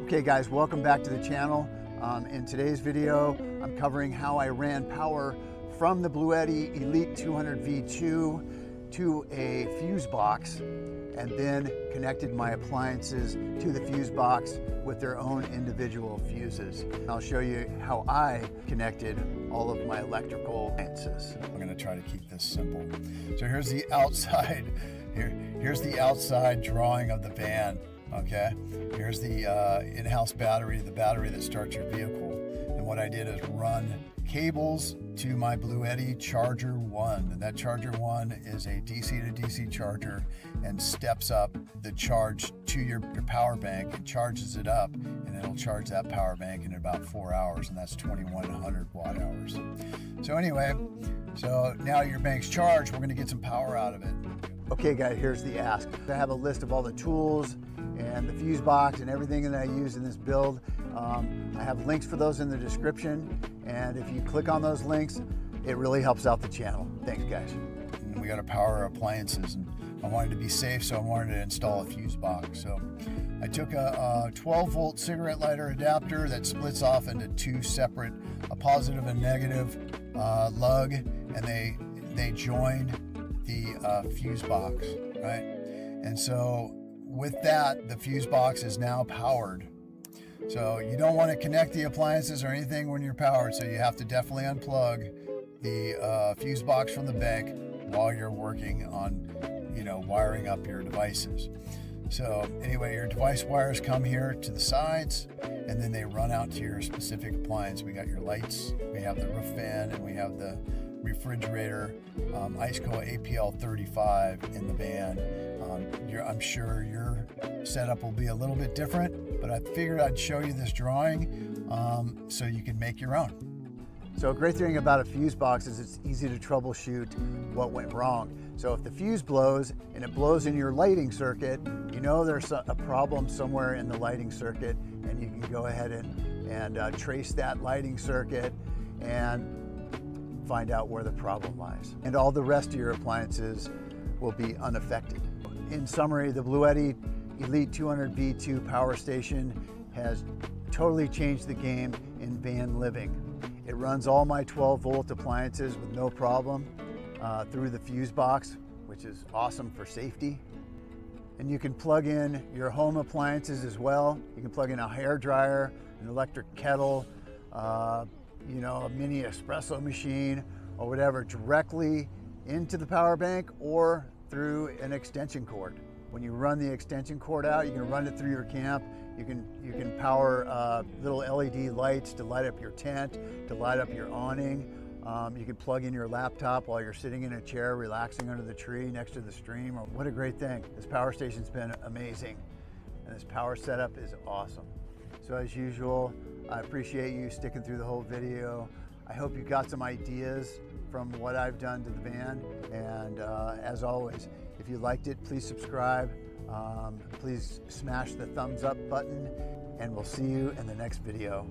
Okay guys, welcome back to the channel. In today's video, I'm covering how I ran power from the Bluetti Elite 200 V2 to a fuse box and then connected my appliances to the fuse box with their own individual fuses. I'll show you how I connected all of my electrical appliances. I'm going to try to keep this simple. So here's the outside. Here's the outside drawing of the van. Okay, here's the in-house battery, the battery that starts your vehicle. And what I did is run cables to my Bluetti Charger 1. And that Charger 1 is a DC to DC charger and steps up the charge to your power bank and charges it up, and it'll charge that power bank in about 4 hours, and that's 2100 watt hours. So anyway, so now your bank's charged, we're going to get some power out of it. Okay guys, here's the ask. I have a list of all the tools and the fuse box and everything that I use in this build. I have links for those in the description, and if you click on those links, it really helps out the channel. Thanks guys. And we got to power our appliances, and I wanted to be safe, so I wanted to install a fuse box. So I took a 12 volt cigarette lighter adapter that splits off into two separate, a positive and negative lug, and they joined the fuse box, right? And so with that, the fuse box is now powered. So you don't want to connect the appliances or anything when you're powered, so you have to definitely unplug the fuse box from the bank while you're working on, wiring up your devices. So anyway, your device wires come here to the sides, and then they run out to your specific appliance. We got your lights, we have the roof fan, and we have the refrigerator, IceCo APL 35 in the van. I'm sure your setup will be a little bit different, but I figured I'd show you this drawing so you can make your own. So a great thing about a fuse box is it's easy to troubleshoot what went wrong. So if the fuse blows and it blows in your lighting circuit, you know there's a problem somewhere in the lighting circuit, and you can go ahead and trace that lighting circuit and find out where the problem lies. And all the rest of your appliances will be unaffected. In summary, the Bluetti Elite 200 V2 power station has totally changed the game in van living. It runs all my 12 volt appliances with no problem through the fuse box, which is awesome for safety. And you can plug in your home appliances as well. You can plug in a hair dryer, an electric kettle, a mini espresso machine or whatever directly into the power bank or through an extension cord. When you run the extension cord out, you can run it through your camp. You can power little LED lights to light up your tent, to light up your awning. You can plug in your laptop while you're sitting in a chair relaxing under the tree next to the stream. What a great thing. This power station's been amazing, and this power setup is awesome. So as usual, I appreciate you sticking through the whole video. I hope you got some ideas from what I've done to the van. And as always, if you liked it, please subscribe. Please smash the thumbs up button, and we'll see you in the next video.